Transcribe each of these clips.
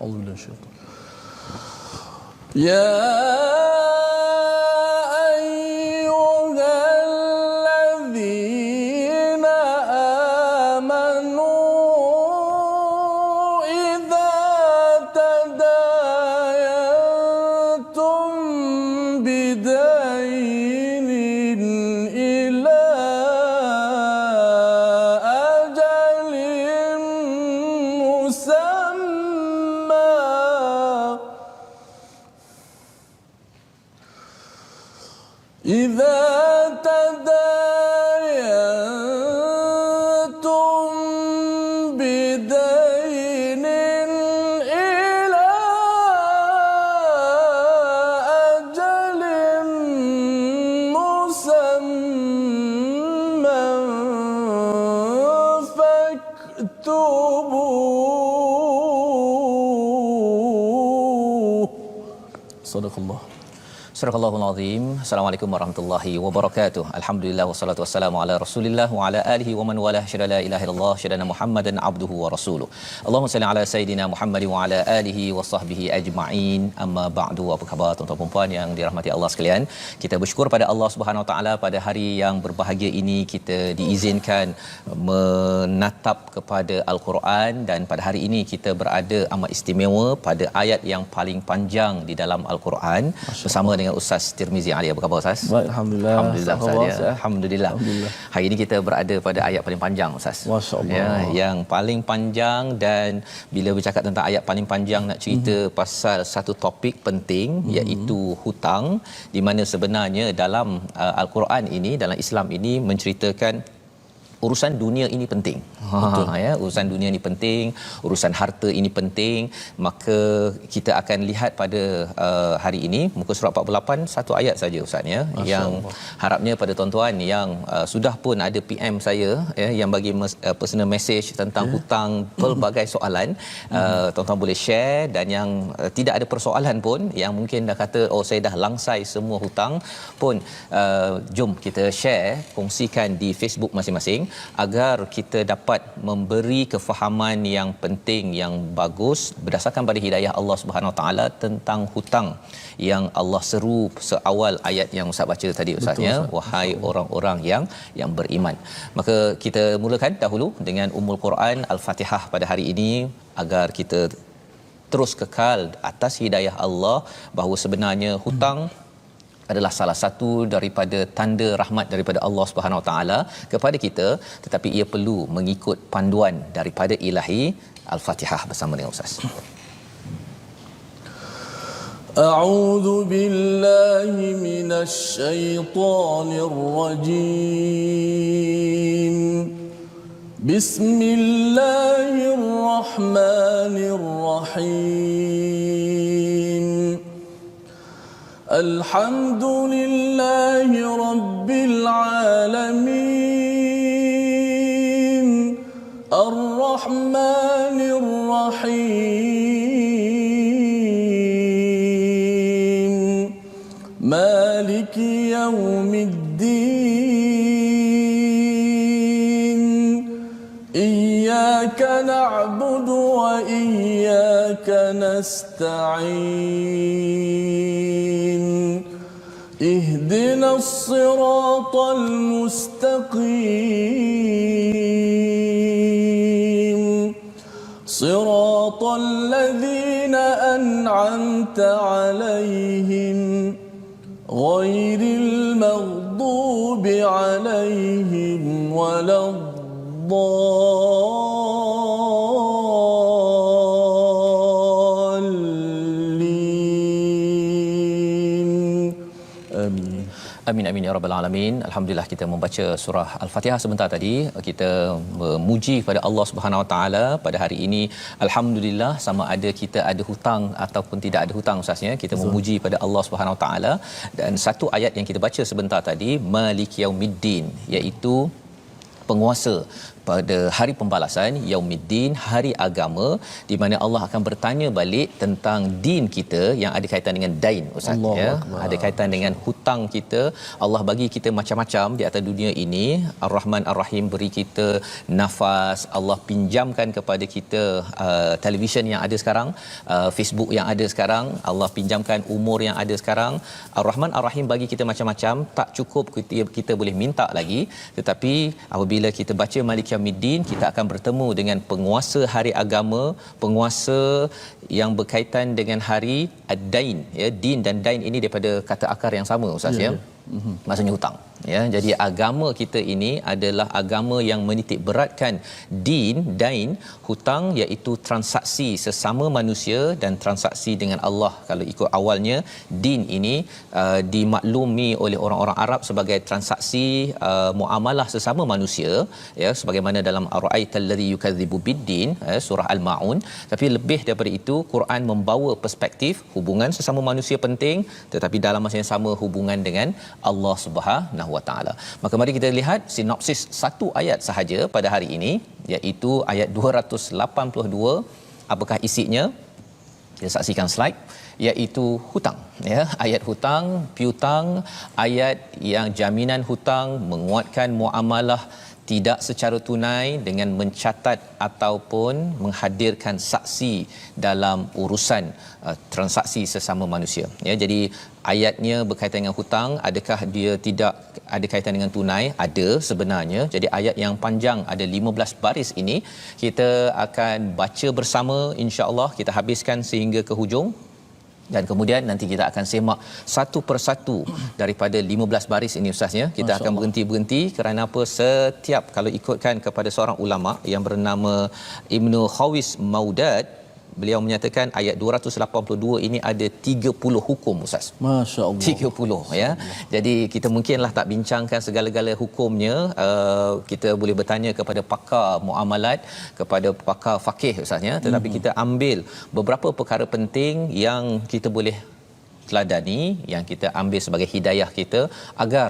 أعوذ بالله من الشيطان. يا Sadaqallah. Surahul Azim. Assalamualaikum warahmatullahi wabarakatuh. Alhamdulillah wassalatu wassalamu ala Rasulillah wa ala alihi wa man walah. Syada la ilaha illallah, syada Muhammadan abduhu wa rasuluh. Allahumma salli ala sayidina Muhammad wa ala alihi wa sahbihi ajma'in. Amma ba'du. Apa khabar tuan-tuan dan puan yang dirahmati Allah sekalian? Kita bersyukur pada Allah Subhanahu wa taala pada hari yang berbahagia ini kita diizinkan menatap kepada Al-Quran, dan pada hari ini kita berada amat istimewa pada ayat yang paling panjang di dalam Al-Quran bersama dengan Ustaz Tirmizi Ali. Apa khabar Ustaz? Baik, alhamdulillah. Alhamdulillah Ustaz. Ya. Alhamdulillah. Hari ini kita berada pada ayat paling panjang Ustaz. Masya-Allah. Ya, yang paling panjang, dan bila bercakap tentang ayat paling panjang nak cerita pasal satu topik penting iaitu hutang, di mana sebenarnya dalam Al-Quran ini, dalam Islam ini menceritakan urusan dunia ini penting. Ya, urusan dunia ini penting, urusan harta ini penting. Maka kita akan lihat pada hari ini muka surat 48 satu ayat saja Ustaz ya, yang harapnya pada tuan-tuan yang sudah pun ada PM saya ya, yang bagi personal message tentang hutang, pelbagai soalan, tuan-tuan boleh share, dan yang tidak ada persoalan pun, yang mungkin dah kata oh saya dah langsai semua hutang pun, jom kita share, kongsikan di Facebook masing-masing agar kita dapat memberi kefahaman yang penting, yang bagus berdasarkan pada hidayah Allah Subhanahu Wa Taala tentang hutang yang Allah seru seawal ayat yang Ustaz baca tadi Ustaz ya, wahai orang-orang yang beriman. Maka kita mulakan dahulu dengan Ummul Quran Al-Fatihah pada hari ini agar kita terus kekal atas hidayah Allah bahawa sebenarnya hutang adalah salah satu daripada tanda rahmat daripada Allah Subhanahu Wa Taala kepada kita, tetapi ia perlu mengikut panduan daripada ilahi. Al-Fatihah bersama dengan Ustaz. A'udzu billahi minasy syaithanir rajim. Bismillahirrahmanirrahim. Alhamdulillahi Rabbil Alamin. Ar-Rahmanir Rahim. Maliki Yawmiddin. Iyyaka na'budu wa iyyaka nasta'in. اهدنا الصراط المستقيم صراط الذين أنعمت عليهم غير المغضوب عليهم ولا Amin amin ya rabbal alamin. Alhamdulillah kita membaca surah Al-Fatihah sebentar tadi. Kita memuji kepada Allah Subhanahu Wa Taala pada hari ini. Alhamdulillah, sama ada kita ada hutang ataupun tidak ada hutang Ustaznya, kita memuji pada Allah Subhanahu Wa Taala. Dan satu ayat yang kita baca sebentar tadi, Maliki Yaumiddin, iaitu penguasa pada hari pembalasan Yaumiddin, hari agama, di mana Allah akan bertanya balik tentang din kita yang ada kaitan dengan dain, Ustaz, ya, ada kaitan dengan hutang kita. Allah bagi kita macam-macam di atas dunia ini. Ar-Rahman Ar-Rahim beri kita nafas, Allah pinjamkan kepada kita televisyen yang ada sekarang, Facebook yang ada sekarang, Allah pinjamkan umur yang ada sekarang. Ar-Rahman Ar-Rahim bagi kita macam-macam, tak cukup kita boleh minta lagi, tetapi apabila kita baca Malik Yaumiddin, kita akan bertemu dengan penguasa hari agama, penguasa yang berkaitan dengan hari ad-dain, ya. Din dan dain ini daripada kata akar yang sama, Ustaz, ya. Maksudnya hutang, ya. Jadi agama kita ini adalah agama yang menitik beratkan din, dain, hutang, iaitu transaksi sesama manusia dan transaksi dengan Allah. Kalau ikut awalnya, din ini dimaklumi oleh orang-orang Arab sebagai transaksi muamalah sesama manusia, ya, sebagaimana dalam Ara'aital ladzi yukadzibu biddin, surah Al-Maun. Tapi lebih daripada itu, Quran membawa perspektif hubungan sesama manusia penting, tetapi dalam masa yang sama hubungan dengan Allah Subhanahu Wa Taala. Maka mari kita lihat sinopsis satu ayat sahaja pada hari ini, iaitu ayat 282. Apakah isinya? Kita saksikan slide, iaitu hutang, ya. Ayat hutang, piutang, ayat yang jaminan hutang, menguatkan muamalah tidak secara tunai dengan mencatat ataupun menghadirkan saksi dalam urusan transaksi sesama manusia, ya. Jadi ayatnya berkaitan dengan hutang. Adakah dia tidak ada kaitan dengan tunai? Ada sebenarnya. Jadi ayat yang panjang, ada 15 baris ini, kita akan baca bersama, insya-Allah kita habiskan sehingga ke hujung, dan kemudian nanti kita akan semak satu persatu daripada 15 baris ini, Ustaz, ya. Kita akan berhenti-berhenti kerana apa? Setiap, kalau ikutkan kepada seorang ulama yang bernama Ibnu Khawis Maudad, beliau menyatakan ayat 282 ini ada 30 hukum, Ustaz. Masya-Allah. 30, ya. Jadi kita mungkinlah tak bincangkan segala-gala hukumnya. Kita boleh bertanya kepada pakar muamalat, kepada pakar fakih, Ustaz, ya. Tetapi kita ambil beberapa perkara penting yang kita boleh teladani, yang kita ambil sebagai hidayah kita, agar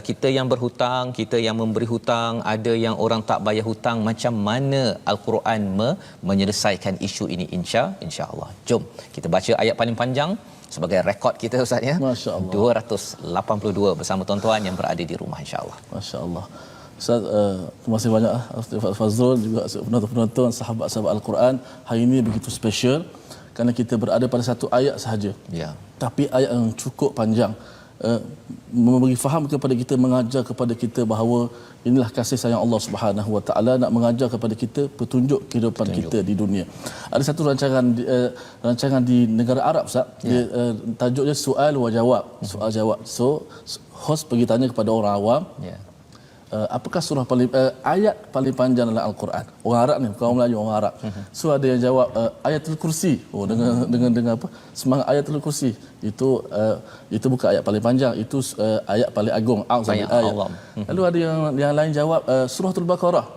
kita yang berhutang, kita yang memberi hutang, ada yang orang tak bayar hutang, macam mana Al-Quran menyelesaikan isu ini, insya-Allah. Jom kita baca ayat paling panjang sebagai rekod kita, Ustaz, ya. Masya-Allah. 282 bersama tuan-tuan yang berada di rumah, insya-Allah. Masya-Allah. Ustaz, terima kasih banyak Ustaz Fazrul, juga penonton-penonton, sahabat-sahabat Al-Quran. Hari ini begitu special kerana kita berada pada satu ayat sahaja. Ya. Tapi ayat yang cukup panjang, memberi faham kepada kita, mengajar kepada kita bahawa inilah kasih sayang Allah Subhanahu Wa Taala, nak mengajar kepada kita petunjuk kehidupan kita di dunia. Ada satu rancangan di negara Arab, Ustaz. Dia, tajuknya soal wa jawab. Soal jawab. So host pergi tanya kepada orang awam, apakah surah paling ayat paling panjang dalam Al-Quran? Orang Arab ni, bukan orang Melayu, orang Arab. So ada yang jawab Ayatul Kursi. Oh, dengan apa? Semangat Ayatul Kursi. Itu bukan ayat paling panjang, itu ayat paling agung, ayat. Lalu ada yang lain jawab Suratul Baqarah.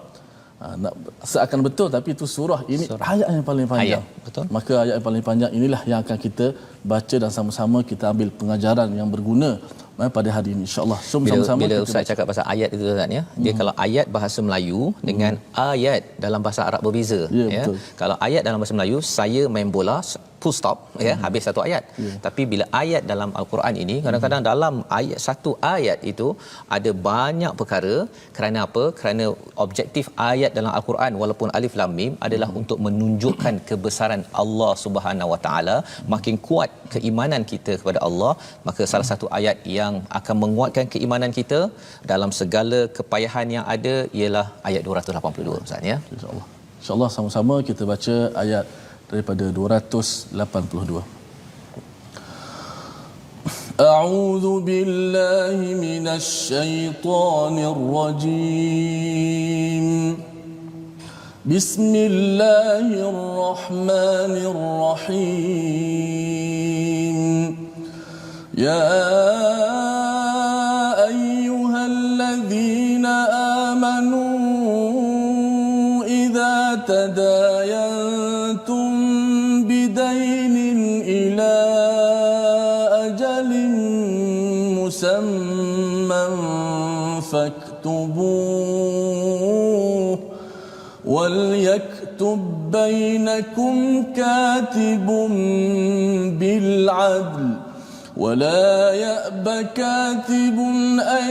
Seakan betul, tapi itu surah ini ayat yang paling panjang. Betul. Maka ayat yang paling panjang inilah yang akan kita baca dan sama-sama kita ambil pengajaran yang berguna pada hari ini, insya-Allah. So, sama-sama bila Ustaz cakap pasal ayat itu, Ustaz, ya. Dia kalau ayat bahasa Melayu dengan ayat dalam bahasa Arab berbeza, ya. Kalau ayat dalam bahasa Melayu, saya main bola, full stop, ya, habis satu ayat. Tapi bila ayat dalam Al-Quran ini, kadang-kadang dalam ayat, satu ayat itu ada banyak perkara. Kerana apa? Kerana objektif ayat dalam Al-Quran, walaupun alif lam mim, adalah untuk menunjukkan kebesaran Allah Subhanahu Wa Taala. Makin kuat keimanan kita kepada Allah, maka salah satu ayat yang akan menguatkan keimanan kita dalam segala kepayahan yang ada ialah ayat 282, Ustaz, ya. InsyaAllah. InsyaAllah sama-sama kita baca ayat daripada 282. A'udzu billahi minasy syaithanir rajim. Bismillahirrahmanirrahim. Ya ayyuhalladzina amanu idza tadayantum bidainin ila ajalin musamman واكتبوه وليكتب بينكم كاتب بالعدل ولا يأب كاتب أن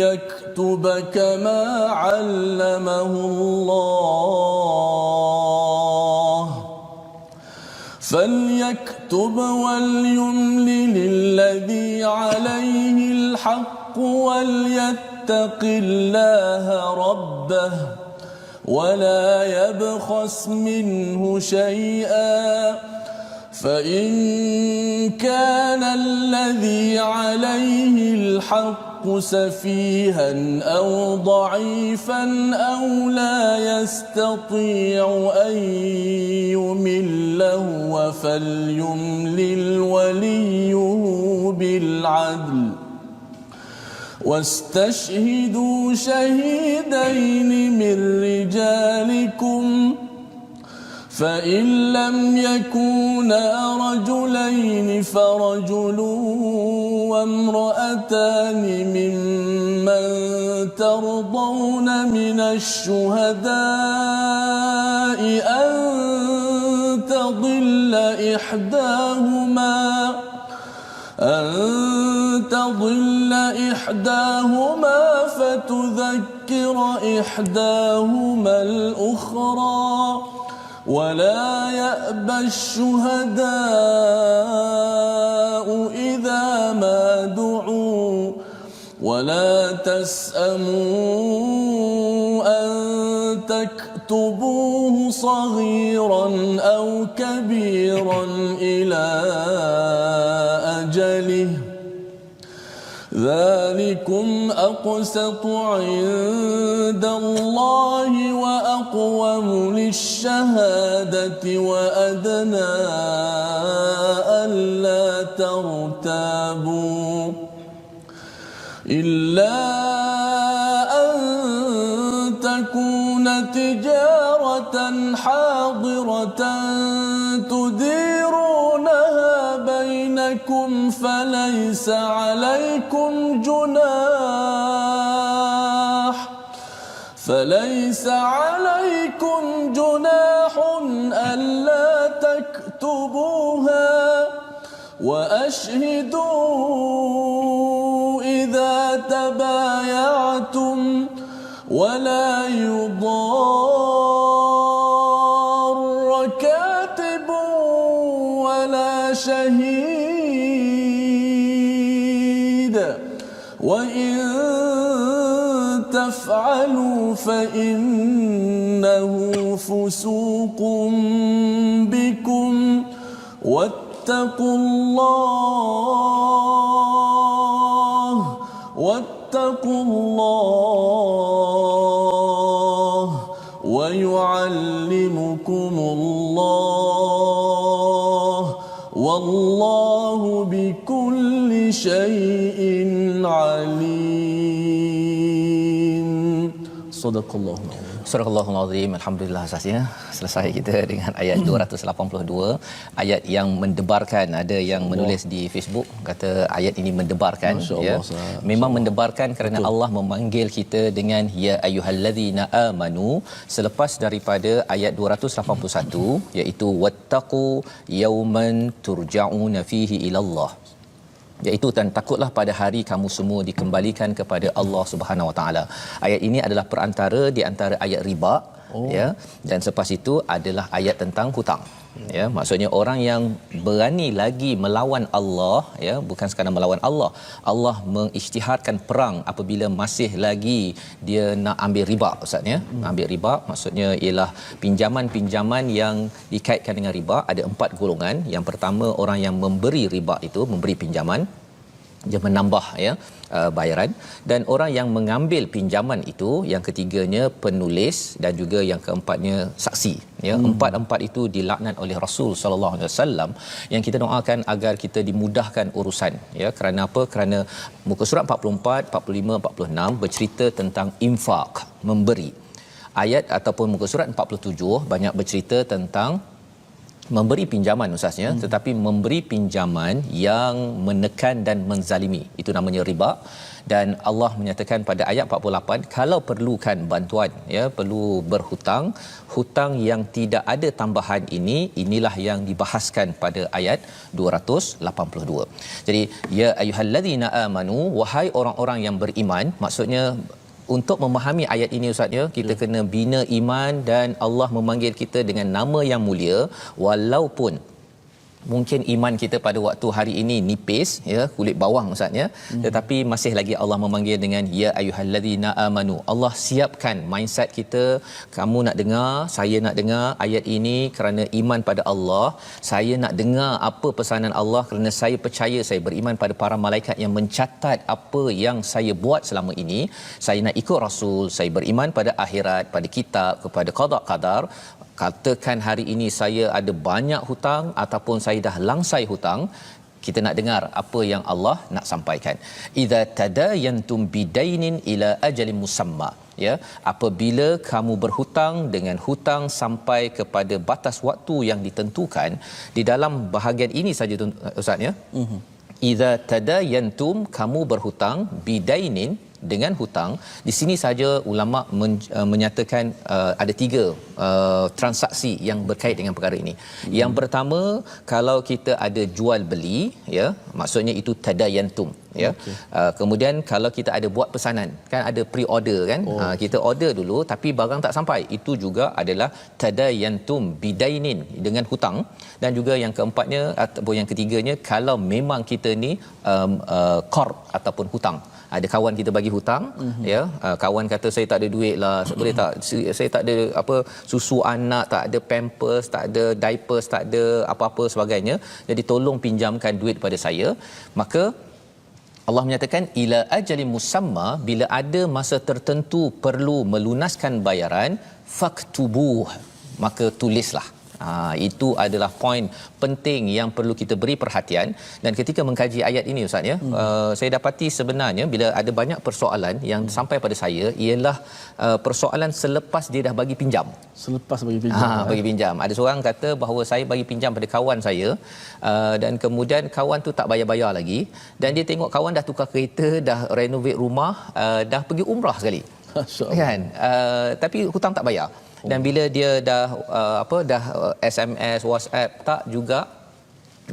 يكتب كما علمه الله فليكتب وليملل الذي عليه الحق وليتق الله ربه ولا يبخس منه شيئا فإن كان الذي عليه الحق سفيها أو ضعيفا أو لا يستطيع أن يمل هو فليملل وليه بالعدل واستشهدوا شهيدين من رجالكم فإن لم يكونا رجلين فرجل وامرأتان ممن ترضون من الشهداء أن تضل إحداهما فتذكر إحداهما الأخرى ولا يأبى الشهداء إذا ما دعوا ولا تسأموا أن تكتبوه صغيرا أو كبيرا إلى أجله ذلكم أقسط عند الله وأقوم للشهادة وأدنى ألا ترتابوا إلا أن تكون تجارة حاضرة تديرونها بينكم فليس عليكم جناح ألا تكتبوها وأشهدوا إذا تبايعتم ولا يضار كاتب ولا شهيد وإن تفعلوا فإنه فسوق بكم واتقوا الله ويعلمكم الله والله بكل شيء عليم. صدق الله العظيم. Surah Al-Azim. Alhamdulillah sahaja selesai kita dengan ayat 282, ayat yang mendebarkan. Ada yang menulis di Facebook kata ayat ini mendebarkan, ya. Memang mendebarkan kerana Allah memanggil kita dengan ya ayyuhallazina amanu selepas daripada ayat 281 iaitu wattaqu yauman turja'una fihi ilallah, iaitu dan takutlah pada hari kamu semua dikembalikan kepada Allah Subhanahu Wa Taala. Ayat ini adalah perantara di antara ayat riba, ya, dan selepas itu adalah ayat tentang hutang. Ya, maksudnya orang yang berani lagi melawan Allah, ya, bukan sekadar melawan Allah. Allah mengisytiharkan perang apabila masih lagi dia nak ambil riba, ustaz, ya. Ambil riba maksudnya ialah pinjaman-pinjaman yang dikaitkan dengan riba. Ada 4 golongan. Yang pertama, orang yang memberi riba itu, memberi pinjaman, dia menambah, ya, bayaran, dan orang yang mengambil pinjaman itu, yang ketiganya penulis, dan juga yang keempatnya saksi, ya. Empat itu dilaknat oleh Rasul sallallahu alaihi wasallam, yang kita doakan agar kita dimudahkan urusan, ya. Kerana apa? Kerana muka surat 44, 45, 46 bercerita tentang infak, memberi. Ayat ataupun muka surat 47 banyak bercerita tentang memberi pinjaman ustaznya, tetapi memberi pinjaman yang menekan dan menzalimi, itu namanya riba. Dan Allah menyatakan pada ayat 48, kalau perlukan bantuan, ya, perlu berhutang, hutang yang tidak ada tambahan inilah yang dibahaskan pada ayat 282. Jadi ya ayyuhallazina amanu, wahai orang-orang yang beriman, maksudnya untuk memahami ayat ini ustaz ya, kita kena bina iman, dan Allah memanggil kita dengan nama yang mulia walaupun mungkin iman kita pada waktu hari ini nipis, ya, kulit bawang ustaz ya, tetapi masih lagi Allah memanggil dengan ya ayyuhallazina amanu. Allah siapkan mindset kita, kamu nak dengar, saya nak dengar ayat ini kerana iman pada Allah, saya nak dengar apa pesanan Allah kerana saya percaya, saya beriman pada para malaikat yang mencatat apa yang saya buat selama ini, saya nak ikut Rasul, saya beriman pada akhirat, pada kitab, kepada qada qadar. Katakan hari ini saya ada banyak hutang ataupun saya dah langsai hutang, kita nak dengar apa yang Allah nak sampaikan. Idza tadayantum bidainin ila ajalin musamma, ya, apabila kamu berhutang dengan hutang sampai kepada batas waktu yang ditentukan. Di dalam bahagian ini saja ustaz ya, idza tadayantum, kamu berhutang, bidainin, dengan hutang. Di sini saja ulama menyatakan ada 3 transaksi yang berkait dengan perkara ini. Yang pertama, kalau kita ada jual beli, ya, maksudnya itu tadayantum, ya. Kemudian kalau kita ada buat pesanan, kan ada pre-order kan, kita order dulu tapi barang tak sampai, itu juga adalah tadayantum bidainin, dengan hutang. Dan juga yang keempatnya ataupun yang ketiganya, kalau memang kita ni qard ataupun hutang, ada kawan kita bagi hutang, ya, kawan kata saya tak ada duit lah, boleh tak, saya tak ada apa, susu anak, tak ada pampers, tak ada diapers, tak ada apa-apa sebagainya, jadi tolong pinjamkan duit pada saya. Maka Allah menyatakan ila ajalin musamma, bila ada masa tertentu perlu melunaskan bayaran, faktubuh, maka tulislah. Itu adalah poin penting yang perlu kita beri perhatian. Dan ketika mengkaji ayat ini ustaz ya, saya dapati sebenarnya bila ada banyak persoalan yang sampai pada saya ialah persoalan selepas dia dah bagi pinjam. Selepas bagi pinjam. Bagi pinjam. Ada seorang kata bahawa saya bagi pinjam pada kawan saya, dan kemudian kawan tu tak bayar-bayar lagi, dan dia tengok kawan dah tukar kereta, dah renovate rumah, dah pergi umrah sekali. Kan? Tapi hutang tak bayar. Dan bila dia dah SMS, WhatsApp tak juga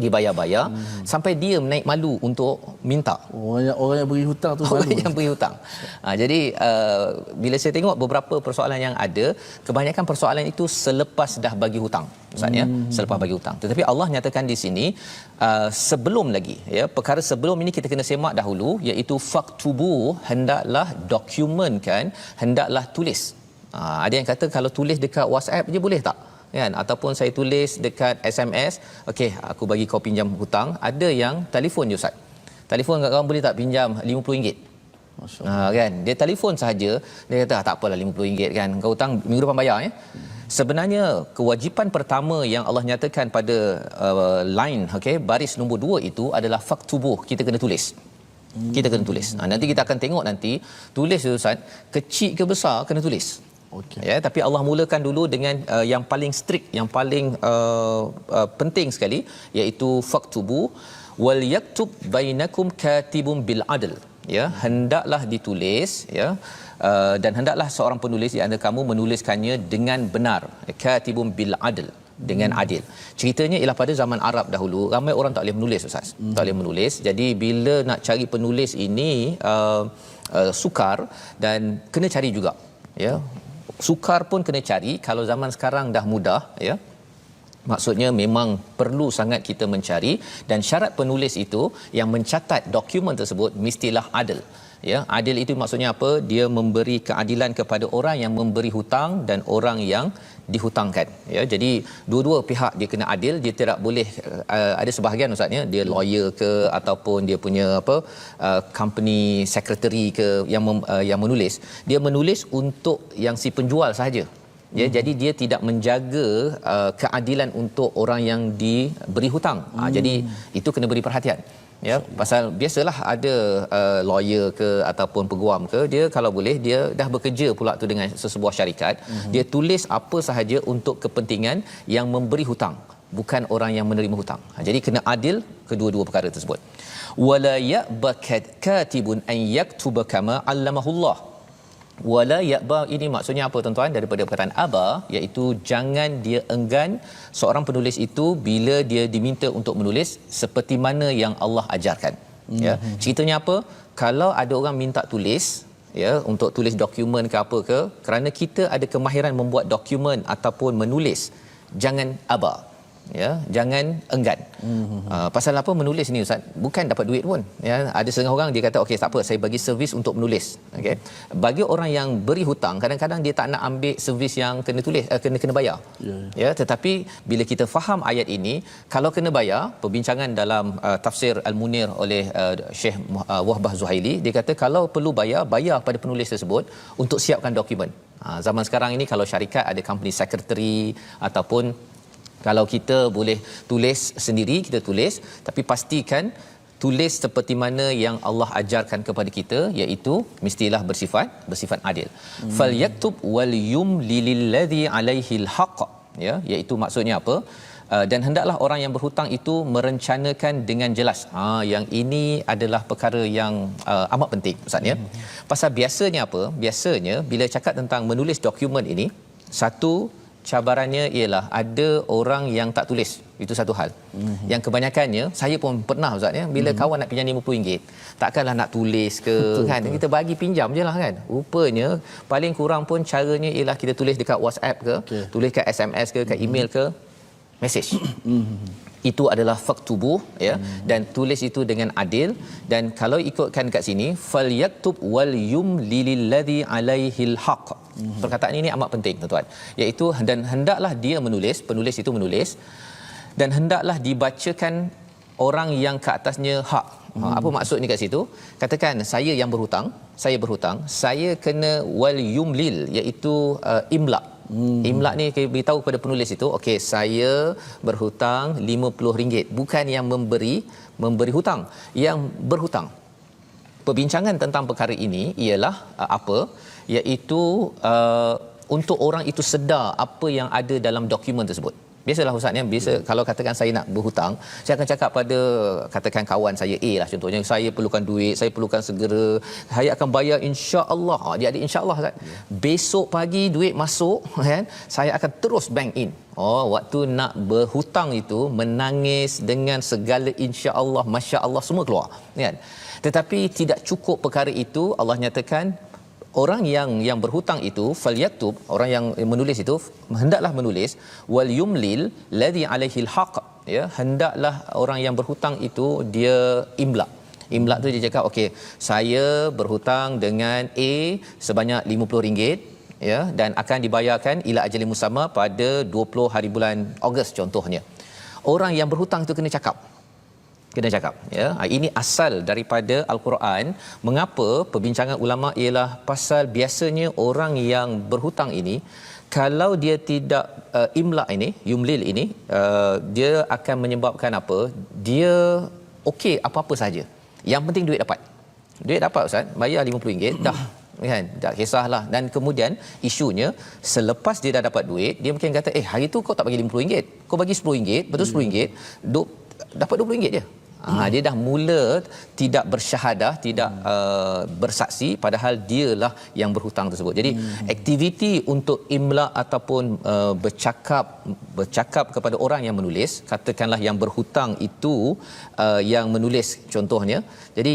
dibayar-bayar, sampai dia menaik malu untuk minta. Orang yang beri hutang tu malu. Yang beri hutang. Jadi bila saya tengok beberapa persoalan yang ada, kebanyakan persoalan itu selepas dah bagi hutang. Maksudnya selepas bagi hutang. Tetapi Allah nyatakan di sini sebelum lagi, ya, perkara sebelum ini kita kena semak dahulu, iaitu faktubu, hendaklah dokumenkan, hendaklah tulis. Ada yang kata kalau tulis dekat WhatsApp je boleh tak? Kan? Ataupun saya tulis dekat SMS, okey aku bagi kau pinjam hutang. Ada yang telefon je ustaz. Telefon kat kawan, boleh tak pinjam RM50? Kan? Dia telefon sahaja, dia kata tak apalah RM50 kan. Kau hutang minggu depan bayar ya. Sebenarnya kewajipan pertama yang Allah nyatakan pada line, okey, baris nombor 2 itu adalah faktubuh, kita kena tulis. Kita kena tulis. Nanti kita akan tengok nanti tulis tu ustaz, kecil ke besar kena tulis. Okay. Ya, tapi Allah mulakan dulu dengan yang paling strict, yang paling penting sekali, iaitu faktubu wal yaktub bainakum katibun bil adl. Ya, hendaklah ditulis, ya, dan hendaklah seorang penulis di antara kamu menuliskannya dengan benar. Katibun bil adl, dengan adil. Ceritanya ialah pada zaman Arab dahulu ramai orang tak boleh menulis ustaz. Tak boleh menulis. Jadi bila nak cari penulis ini sukar, dan kena cari juga, ya. Sukar pun kena cari. Kalau zaman sekarang dah mudah, ya. Maksudnya memang perlu sangat kita mencari, dan syarat penulis itu yang mencatat dokumen tersebut mestilah adil. Ya, adil itu maksudnya apa? Dia memberi keadilan kepada orang yang memberi hutang dan orang yang dihutangkan. Ya, jadi dua-dua pihak dia kena adil. Dia tidak boleh ada sebahagian ustaznya dia lawyer ke ataupun dia punya company secretary ke yang menulis. Dia menulis untuk yang si penjual sahaja. Ya, jadi dia tidak menjaga keadilan untuk orang yang diberi hutang. Jadi itu kena beri perhatian. Ya, pasal biasalah ada lawyer ke ataupun peguam ke, dia kalau boleh dia dah bekerja pula tu dengan sesebuah syarikat, dia tulis apa sahaja untuk kepentingan yang memberi hutang. bukan orang yang menerima hutang. Jadi kena adil kedua-dua perkara tersebut. Wala ya'ba katibun an yaktuba kama 'allamahullah. Wala ya'ba, ini maksudnya apa tuan-tuan? Daripada perkataan aba, iaitu jangan dia enggan seorang penulis itu bila dia diminta untuk menulis seperti mana yang Allah ajarkan. Ya, ceritanya apa? Kalau ada orang minta tulis, ya, untuk tulis dokumen ke apa ke, kerana kita ada kemahiran membuat dokumen ataupun menulis, jangan aba, ya, jangan enggan. Pasal apa menulis ni ustaz? Bukan dapat duit pun, ya. Ada setengah orang dia kata okey tak apa, saya bagi servis untuk menulis. Okey, bagi orang yang beri hutang, kadang-kadang dia tak nak ambil servis yang kena tulis, kena bayar. Ya, tetapi bila kita faham ayat ini, kalau kena bayar, perbincangan dalam tafsir Al-Munir oleh Syekh Wahbah Zuhaili, dia kata kalau perlu bayar pada penulis tersebut untuk siapkan dokumen. Zaman sekarang ini kalau syarikat ada company secretary, ataupun kalau kita boleh tulis sendiri, kita tulis, tapi pastikan tulis seperti mana yang Allah ajarkan kepada kita, iaitu mestilah bersifat adil. Falyaktub wal yumli lilladhi alaihil haqq, ya, iaitu maksudnya apa? Dan hendaklah orang yang berhutang itu merencanakan dengan jelas. Yang ini adalah perkara yang amat penting ustaz, ya. Pasal biasanya apa? Biasanya bila cakap tentang menulis dokumen ini, satu cabarannya ialah ada orang yang tak tulis. Itu satu hal. Yang kebanyakannya, saya pun pernah ustaz, ya, bila kawan nak pinjam RM50, takkanlah nak tulis ke, kan, kita bagi pinjam je lah, kan. Rupanya paling kurang pun caranya ialah kita tulis dekat WhatsApp ke, tulis kat SMS ke, kat email ke, message. Itu adalah faktubu, ya, dan tulis itu dengan adil. Dan kalau ikutkan kat sini, falyaktub wal yumli lilladhi alaihil haqq. Perkataan ini amat penting tuan-tuan, iaitu dan hendaklah dia menulis, penulis itu menulis, dan hendaklah dibacakan orang yang ke atasnya hak. Apa maksudnya kat situ? Katakan saya yang berhutang, saya kena wal yumlil, iaitu imla. Imla ni kita beritahu kepada penulis itu, okey, saya berhutang RM50, bukan yang memberi hutang, yang berhutang. Perbincangan tentang perkara ini ialah apa? Iaitu untuk orang itu sedar apa yang ada dalam dokumen tersebut. Biasalah ustaz, ya, biasa kalau katakan saya nak berhutang, saya akan cakap pada katakan kawan saya A lah contohnya, saya perlukan duit, saya perlukan segera, saya akan bayar insya-Allah. Dia ada insya-Allah ustaz. Besok pagi duit masuk, kan, saya akan terus bank in. Waktu nak berhutang itu menangis dengan segala insya-Allah, masya-Allah semua keluar, kan. Tetapi tidak cukup perkara itu, Allah nyatakan orang yang berhutang itu falyaktub, orang yang menulis itu hendaklah menulis, wal yumlil ladzi alaihil haqq, ya, hendaklah orang yang berhutang itu dia imla. Imla tu dia cakap okey, saya berhutang dengan A sebanyak RM50, ya, dan akan dibayarkan ila ajalin musamma pada 20 hari bulan Ogos contohnya. Orang yang berhutang itu kena cakap, ya. Ini asal daripada Al-Quran. Mengapa perbincangan ulama ialah pasal biasanya orang yang berhutang ini, kalau dia tidak imla ini, yumlil ini, dia akan menyebabkan apa? Dia okey apa-apa saja, yang penting duit dapat ustaz, bayar RM50 dah, kan, tak kisahlah. Dan kemudian isunya selepas dia dah dapat duit, dia mungkin kata hari tu kau tak bagi RM50, kau bagi RM10, betul RM10, dapat RM20 je. Dia dah mula tidak bersyahadah, tidak bersaksi, padahal dialah yang berhutang tersebut. Jadi aktiviti untuk imla ataupun bercakap kepada orang yang menulis, katakanlah yang berhutang itu yang menulis contohnya. Jadi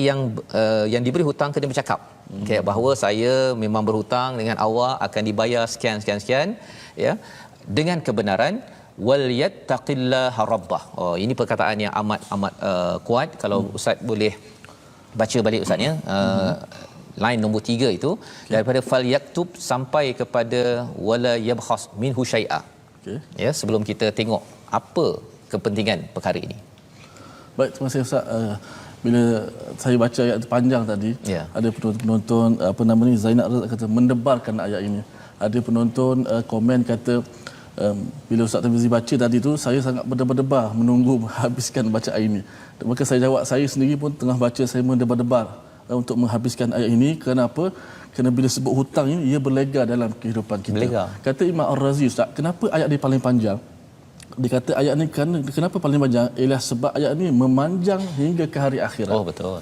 yang diberi hutang kena bercakap, bahawa saya memang berhutang dengan awak, akan dibayar sekian, ya, dengan kebenaran. Wal yattaqillaha rabbah. Ini perkataan yang amat kuat. Kalau ustaz boleh baca balik ustaz, ya, line nombor 3 itu, daripada fal yaktub sampai kepada wala yabkhas minhu syai'a. Ya, sebelum kita tengok apa kepentingan perkara ini. Baik, terima kasih ustaz. Bila saya baca ayat panjang tadi, ada penonton Zainab Razak kata mendebarkan ayat ini. Ada penonton komen kata bila Ustaz Tarmizi baca tadi tu, saya sangat berdebar-debar menunggu habiskan bacaan ini. Maka saya jawab, saya sendiri pun tengah baca, saya mendebar-debar untuk menghabiskan ayat ini. Kenapa? Kerana bila sebut hutang ini, ia berlega dalam kehidupan kita. Kata Imam Ar-Razi, Ustaz, kenapa ayat ini paling panjang? Dikata ayat ni kenapa paling panjang? Ialah sebab ayat ni memanjang hingga ke hari akhirat. Oh betul.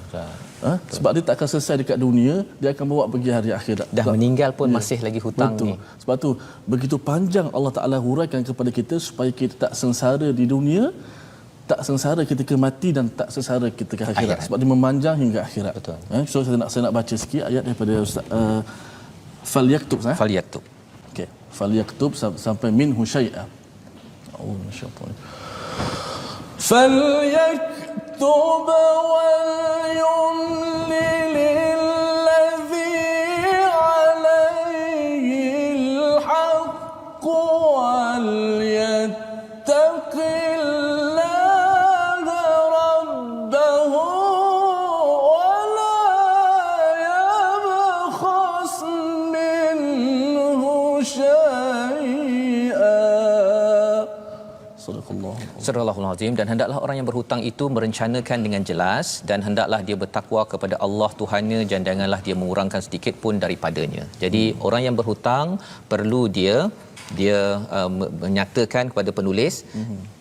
Sebab dia tak akan selesai dekat dunia, dia akan bawa pergi hari akhirat. Dah sebab, meninggal pun masih lagi hutang betul. ni. Sebab tu begitu panjang Allah Taala huraikan kepada kita supaya kita tak sengsara di dunia, tak sengsara ketika mati dan tak sengsara ketika akhirat. Sebab dia memanjang hingga akhirat. Betul. So saya nak baca sikit ayat daripada Ustaz falyaktub Falyaktub. okey, falyaktub sampai minhu syai'a. Oh, masyaallah. فليكتب وليملل الذي عليه الحق وليتق الله ربه ولا يبخس منه شيئا. Surah Al-Azim. Dan hendaklah orang yang berhutang itu merencanakan dengan jelas dan hendaklah dia bertakwa kepada Allah Tuhannya dan janganlah dia mengurangkan sedikit pun daripadanya. Jadi orang yang berhutang perlu dia menyatakan kepada penulis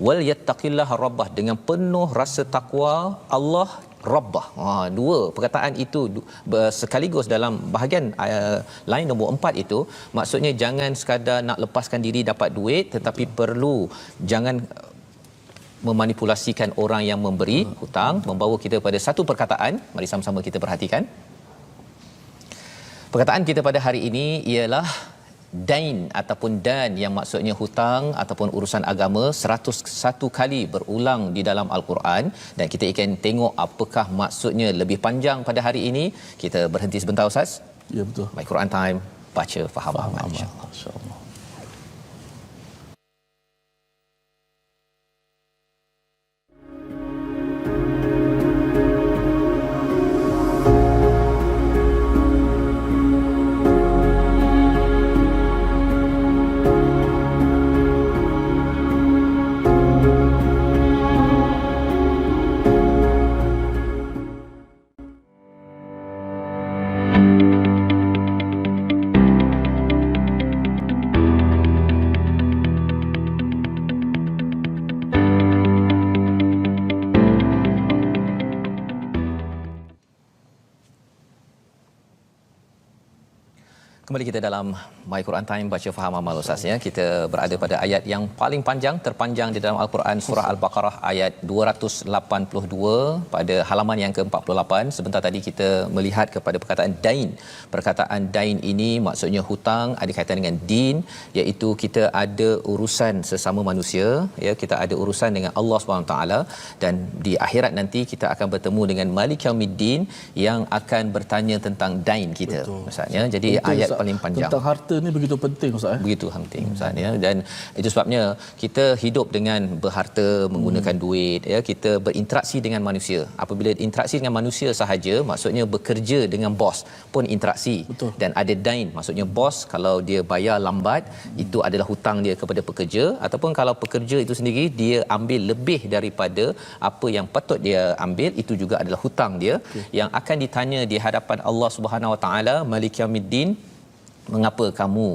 wal yattaqillaha rabbah, dengan penuh rasa takwa Allah Rabbah. Dua perkataan itu sekaligus dalam bahagian lain nombor 4 itu, maksudnya jangan sekadar nak lepaskan diri dapat duit, tetapi perlu jangan memanipulasikan orang yang memberi hutang. Membawa kita pada satu perkataan, mari sama-sama kita perhatikan. Perkataan kita pada hari ini ialah dain ataupun dan, yang maksudnya hutang ataupun urusan agama 101 kali berulang di dalam Al-Quran, dan kita akan tengok apakah maksudnya lebih panjang pada hari ini. Kita berhenti sebentar Ustaz. Ya, betul. My Quran Time, baca faham amal insya-Allah. Insya-Allah. Kembali kita dalam My Quran Time, baca faham amal Ustaz ya. Kita berada pada ayat yang paling panjang, terpanjang di dalam Al-Quran, surah Al-Baqarah ayat 282 pada halaman yang ke-48. Sebentar tadi kita melihat kepada perkataan dain. Perkataan dain ini maksudnya hutang, ada kaitan dengan din, iaitu kita ada urusan sesama manusia ya, kita ada urusan dengan Allah SWT, dan di akhirat nanti kita akan bertemu dengan Malik Yaumiddin yang akan bertanya tentang dain kita. Maksudnya jadi betul, ayat paling panjang tentang harta ni begitu penting Ustaz. Begitu penting Ustaz ya, dan itu sebabnya kita hidup dengan berharta, menggunakan duit ya, kita berinteraksi dengan manusia. Apabila interaksi dengan manusia sahaja, maksudnya bekerja dengan bos pun interaksi. Betul. Dan ada dain, maksudnya bos kalau dia bayar lambat, itu adalah hutang dia kepada pekerja, ataupun kalau pekerja itu sendiri dia ambil lebih daripada apa yang patut dia ambil, itu juga adalah hutang dia yang akan ditanya di hadapan Allah Subhanahu Wa Taala, Malik Yaumiddin. Mengapa kamu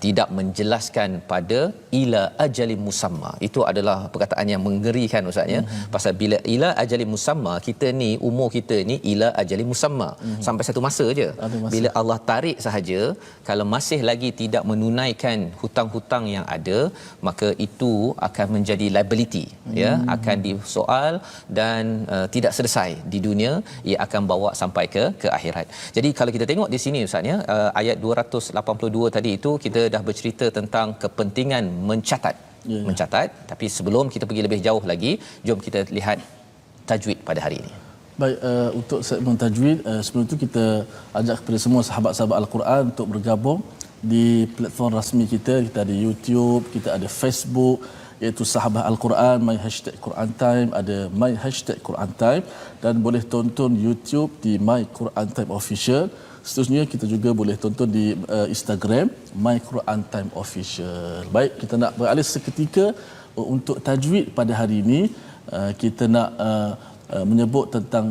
tidak menjelaskan pada ila ajalin musamma? Itu adalah perkataan yang mengerikan Ustaz ya. Pasal bila ila ajalin musamma, kita ni umur kita ni ila ajalin musamma sampai satu masa je. Bila Allah tarik sahaja, kalau masih lagi tidak menunaikan hutang-hutang yang ada, maka itu akan menjadi liability ya, akan disoal dan tidak selesai di dunia, ia akan bawa sampai ke akhirat. Jadi kalau kita tengok di sini Ustaz ya, ayat 282 tadi itu kita dah bercerita tentang kepentingan mencatat. Mencatat, tapi sebelum kita pergi lebih jauh lagi, jom kita lihat tajwid pada hari ini. Baik, untuk segmen tajwid, sebelum itu kita ajak kepada semua sahabat-sahabat Al-Quran untuk bergabung di platform rasmi kita. Kita ada YouTube, kita ada Facebook, iaitu Sahabat Al-Quran, My Hashtag Quran Time, ada My Hashtag Quran Time, dan boleh tonton YouTube di My Quran Time Official. Seterusnya kita juga boleh tonton di Instagram My Quran Time Official. Baik, kita nak beralih seketika untuk tajwid pada hari ini. Kita nak menyebut tentang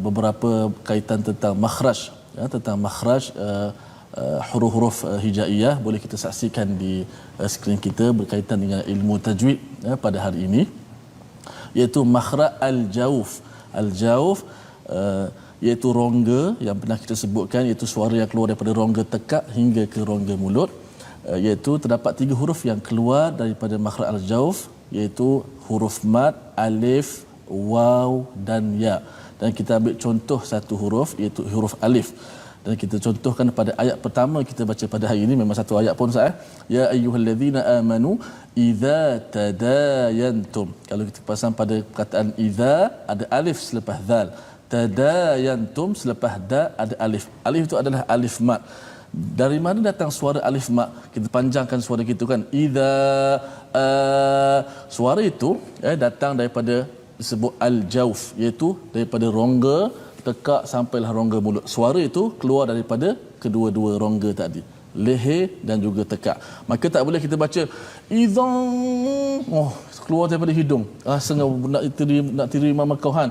beberapa kaitan tentang makhraj ya, tentang makhraj huruf-huruf hijaiyah boleh kita saksikan di skrin kita berkaitan dengan ilmu tajwid pada hari ini, iaitu makhraj al-jauf. Al-jauf iaitu rongga yang pernah kita sebutkan, iaitu suara yang keluar daripada rongga tekak hingga ke rongga mulut, iaitu terdapat 3 huruf yang keluar daripada makhraj al-jauf, iaitu huruf mad, alif, waw dan ya. Dan kita ambil contoh satu huruf, iaitu huruf alif, dan kita contohkan pada ayat pertama kita baca pada hari ini. Memang satu ayat pun sah. Ya ayyuhallazina amanu idza tadayantum. Kalau kita pasang pada perkataan idza ada alif selepas zal, tadayantum selepas da ada alif. Alif itu adalah alif mat. Dari mana datang suara alif mat? Kita panjangkan suara kita kan, idza suara itu datang daripada disebut al-jauf, iaitu daripada rongga tekak sampailah rongga mulut. Suara itu keluar daripada kedua-dua rongga tadi, leher dan juga tekak. Maka tak boleh kita baca idzan keluar daripada hidung, sengaja nak terima makauhan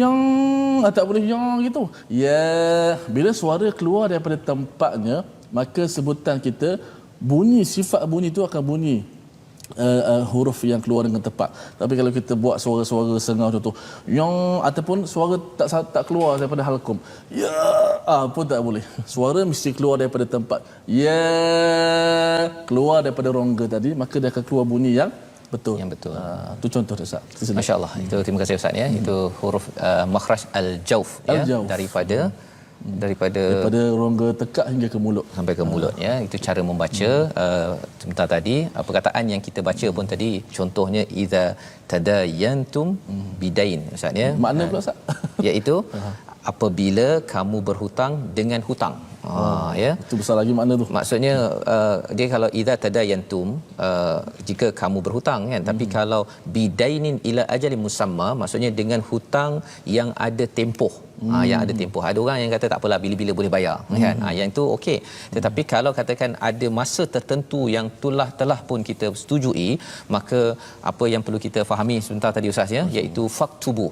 yang tak boleh yang gitu. Ya, bila suara keluar daripada tempatnya, maka sebutan kita bunyi, sifat bunyi itu akan bunyi huruf yang keluar dengan tepat. Tapi kalau kita buat suara-suara sengau contoh yang, ataupun suara tak keluar daripada halqum, ya pun tak boleh. Suara mesti keluar daripada tempat. Ya keluar daripada rongga tadi, maka dia akan keluar bunyi yang betul. Yang betul. Itu contoh Ustaz. Masya-Allah. Itu terima kasih Ustaz ya. Itu huruf makhraj al-jauf ya, daripada rongga tekak hingga ke mulut sampai ke mulut ya. Itu cara membaca. Sebentar tadi perkataan yang kita baca pun tadi contohnya idza tadayantum bidain Ustaz ya. Makna pula Ustaz iaitu apabila kamu berhutang dengan hutang. Ya. Itu besar lagi makna tu. Maksudnya dia kalau idza tadayantum jika kamu berhutang kan, tapi kalau bidainin ila ajalin musamma maksudnya dengan hutang yang ada tempoh. Yang ada tempoh. Ada orang yang kata tak apalah, bila-bila boleh bayar kan. Yang itu okey. Tetapi kalau katakan ada masa tertentu yang telah pun kita setujui, maka apa yang perlu kita fahami sebentar tadi Ustaz ya, iaitu faktubu.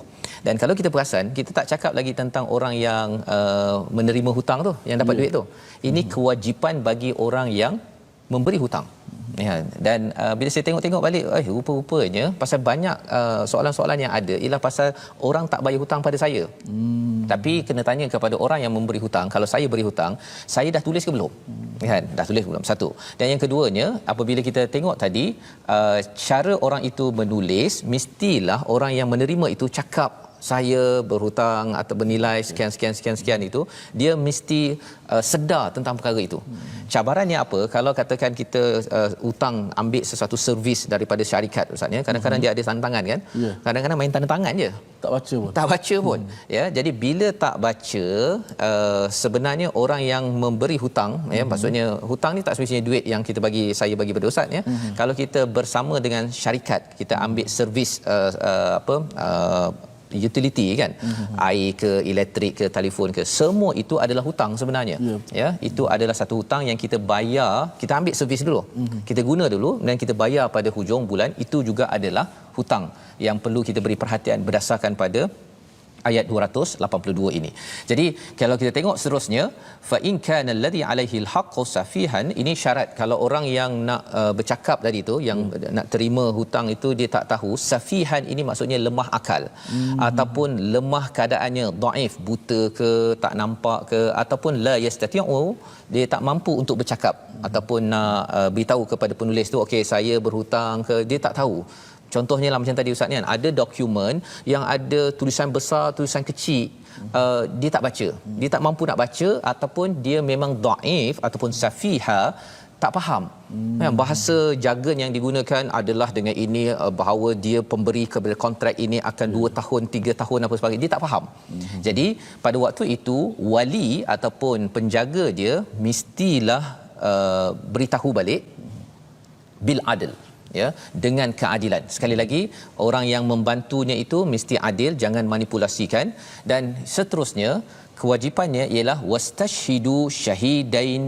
Dan kalau kita perasan, kita tak cakap lagi tentang orang yang menerima hutang tu, yang dapat duit tu. Ini kewajipan bagi orang yang memberi hutang. Ya, dan bila saya tengok balik, rupa-rupanya pasal banyak soalan-soalan yang ada ialah pasal orang tak bayar hutang pada saya. Tapi kena tanya kepada orang yang memberi hutang, kalau saya beri hutang, saya dah tulis ke belum? Kan? Dah tulis belum? Satu. Dan yang keduanya, apabila kita tengok tadi cara orang itu menulis, mestilah orang yang menerima itu cakap saya berhutang atau bernilai sekian itu, dia mesti sedar tentang perkara itu. Cabarannya apa? Kalau katakan kita hutang ambil sesuatu servis daripada syarikat Ustaz ya, kadang-kadang dia ada tantangan kan. Kadang-kadang main tanda tangan je. Tak baca pun. Ya, jadi bila tak baca, sebenarnya orang yang memberi hutang ya, maksudnya hutang ni tak semestinya duit yang saya bagi pada Ustaz ya. Kalau kita bersama dengan syarikat, kita ambil servis utility kan, air ke, elektrik ke, telefon ke, semua itu adalah hutang sebenarnya. Ya, itu adalah satu hutang yang kita bayar, kita ambil servis dulu, kita guna dulu dan kita bayar pada hujung bulan. Itu juga adalah hutang yang perlu kita beri perhatian berdasarkan pada ayat 282 ini. Jadi kalau kita tengok seterusnya, fa in kana alladhi alaihi alhaqqu safihan, ini syarat kalau orang yang nak bercakap tadi tu, yang nak terima hutang itu dia tak tahu. Safihan ini maksudnya lemah akal, ataupun lemah keadaannya, dhaif, buta ke, tak nampak ke, ataupun la yastati'u, dia tak mampu untuk bercakap ataupun nak beritahu kepada penulis tu okey saya berhutang ke, dia tak tahu. Contohnya lah macam tadi Ustaz ni kan, ada dokumen yang ada tulisan besar, tulisan kecil, dia tak baca, dia tak mampu nak baca, ataupun dia memang dhaif ataupun safiha, tak faham. Bahasa jargon yang digunakan adalah dengan ini, bahawa dia pemberi kepada kontrak ini akan 2 tahun, 3 tahun apa sebagainya, dia tak faham. Jadi pada waktu itu wali ataupun penjaga dia mestilah beritahu balik bil adl ya, dengan keadilan. Sekali lagi, orang yang membantunya itu mesti adil, jangan manipulasikan. Dan seterusnya kewajipannya ialah wastashhidu syahidain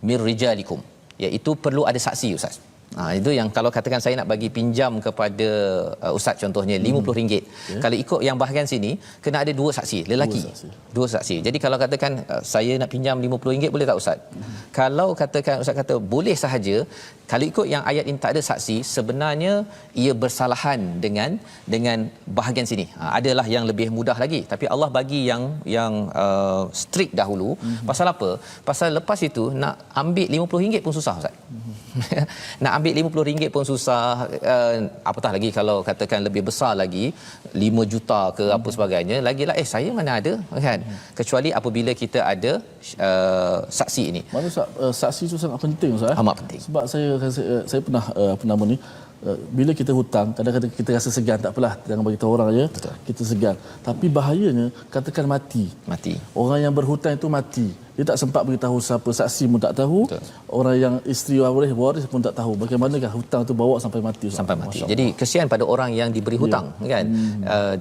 min rijalikum, iaitu perlu ada saksi Ustaz. Itu yang kalau katakan saya nak bagi pinjam kepada ustaz contohnya RM50. Kalau ikut yang bahagian sini kena ada dua saksi lelaki. Dua saksi. Jadi kalau katakan saya nak pinjam RM50 boleh tak ustaz? Kalau katakan ustaz kata boleh sahaja, kalau ikut yang ayat ini tak ada saksi, sebenarnya ia bersalahan dengan bahagian sini. Adalah yang lebih mudah lagi, tapi Allah bagi yang strict dahulu. Pasal apa? Pasal lepas itu nak ambil RM50 pun susah ustaz. Nak ambil RM50 pun susah, apatah lagi kalau katakan lebih besar lagi 5 juta ke apa sebagainya, lagilah saya mana ada kan, kecuali apabila kita ada saksi ini. Mana saksi itu sangat penting Ustaz. Amat penting. Sebab saya pernah bila kita hutang, kadang-kadang kita rasa segan, tak apalah jangan bagi tahu orang aja. Kita segan. Tapi bahayanya katakan mati. Orang yang berhutang itu mati. Dia tak sempat beritahu siapa, saksi pun tak tahu. Betul. Orang yang isteri waris pun tak tahu. Bagaimanakah hutang tu bawa sampai mati? Sampai mati. Jadi kesian pada orang yang diberi hutang, kan?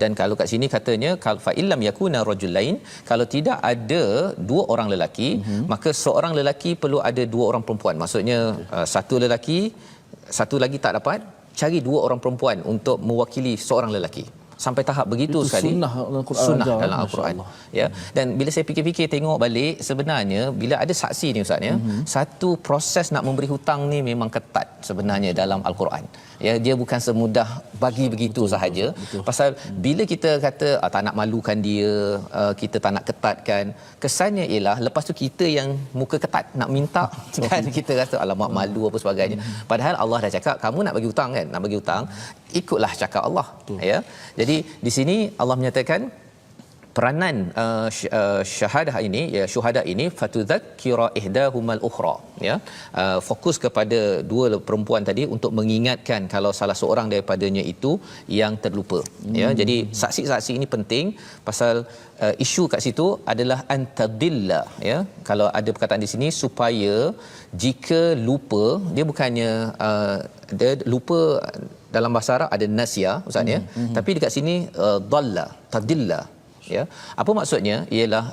Dan kalau kat sini katanya fa illam yakuna rajulain, kalau tidak ada dua orang lelaki, maka seorang lelaki perlu ada dua orang perempuan. Maksudnya satu lelaki, satu lagi tak dapat, cari dua orang perempuan untuk mewakili seorang lelaki. Sampai tahap begitu itu sekali. Sunnah dalam Al-Quran. Ya. Dan bila saya fikir-fikir tengok balik, sebenarnya bila ada saksi ni ustaz ya, satu proses nak memberi hutang ni memang ketat sebenarnya dalam Al-Quran. Ya, dia bukan semudah bagi begitu sahaja. Pasal bila kita kata tak nak malukan dia, kita tak nak ketatkan, kesannya ialah lepas tu kita yang muka ketat nak minta kan, kita rasa alamak malu apa sebagainya. Padahal Allah dah cakap kamu nak bagi hutang kan, nak bagi hutang ikutlah cakap Allah. Ya. Jadi di sini Allah menyatakan peranan syuhada ini fatudzakkira ihdahumal ukhra, ya, fokus kepada dua perempuan tadi untuk mengingatkan kalau salah seorang daripadanya itu yang terlupa. Ya, jadi saksi-saksi ini penting pasal isu kat situ adalah antadilla, ya. Kalau ada perkataan di sini supaya jika lupa, dia bukannya dia lupa dalam bahasa Arab ada nasya ustaz ya, tapi dekat sini dalla, tadilla. Ya, apa maksudnya ialah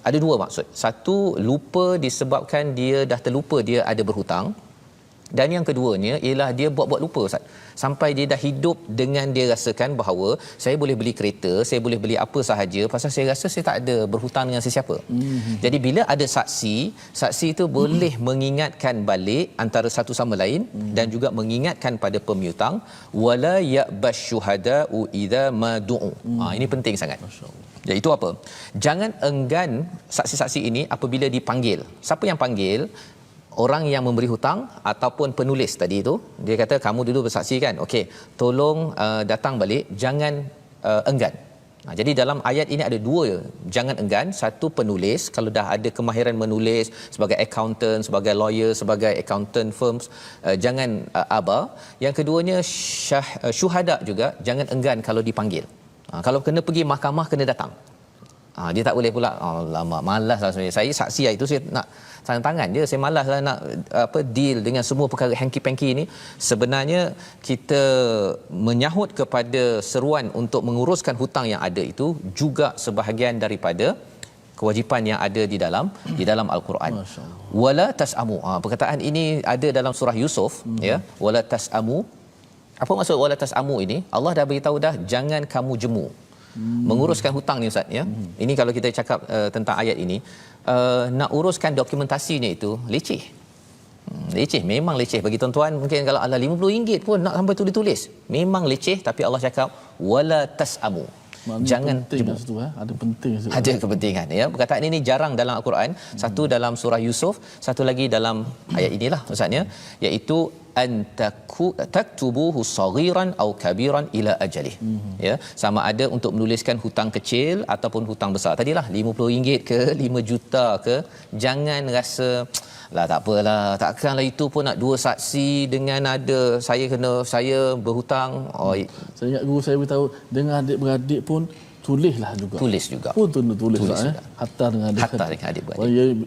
ada dua maksud. Satu, lupa disebabkan dia dah terlupa dia ada berhutang, dan yang keduanya ialah dia buat-buat lupa ustaz, sampai dia dah hidup dengan dia rasakan bahawa saya boleh beli kereta, saya boleh beli apa sahaja pasal saya rasa saya tak ada berhutang dengan sesiapa. Jadi bila ada saksi itu boleh mengingatkan balik antara satu sama lain dan juga mengingatkan pada pemiutang, wala ya'basyuhada'u idza madu'u. Ini penting sangat. Iaitu apa? Jangan enggan saksi-saksi ini apabila dipanggil. Siapa yang panggil? Orang yang memberi hutang ataupun penulis tadi itu. Dia kata kamu dulu bersaksi kan, okey, tolong datang balik, jangan enggan. Jadi dalam ayat ini ada dua, jangan enggan. Satu, penulis, kalau dah ada kemahiran menulis sebagai accountant, sebagai lawyer, sebagai accountant firms, jangan aba. Yang keduanya syuhada juga, jangan enggan kalau dipanggil. Kalau kena pergi mahkamah, kena datang. Dia tak boleh pula lama malas lah sebenarnya. Saya saksi itu saya nak tanda tangan je, saya malas lah nak deal dengan semua perkara hanky-panky ni. Sebenarnya kita menyahut kepada seruan untuk menguruskan hutang yang ada itu juga sebahagian daripada kewajipan yang ada di dalam Al-Quran. Wala tasamu. Perkataan ini ada dalam surah Yusuf, ya. Wala tasamu. Apa maksud wala tasamu ini? Allah dah beritahu dah, jangan kamu jemu menguruskan hutang ni ustaz ya. Ini kalau kita cakap tentang ayat ini, nak uruskan dokumentasinya itu leceh. Memang leceh bagi tuan-tuan. Mungkin kalau ala RM50 pun nak sampai tulis-tulis, memang leceh. Tapi Allah cakap wala tasamu, jangan jemu. Ada kepentingan ya. Perkataan ini jarang dalam Al-Quran. Satu dalam surah Yusuf, satu lagi dalam ayat inilah ustaznya, iaitu an taktubuhu saghiran au kabiran ila ajalih. Ya, sama ada untuk menuliskan hutang kecil ataupun hutang besar. Tadilah RM50 ke 5 juta ke, jangan rasa lah tak apalah, takkanlah itu pun nak dua saksi dengan ada saya berhutang. Saya ingat guru saya beritahu dengan adik-beradik pun tulis juga. Tulis juga. Hatta dengan adik-beradik.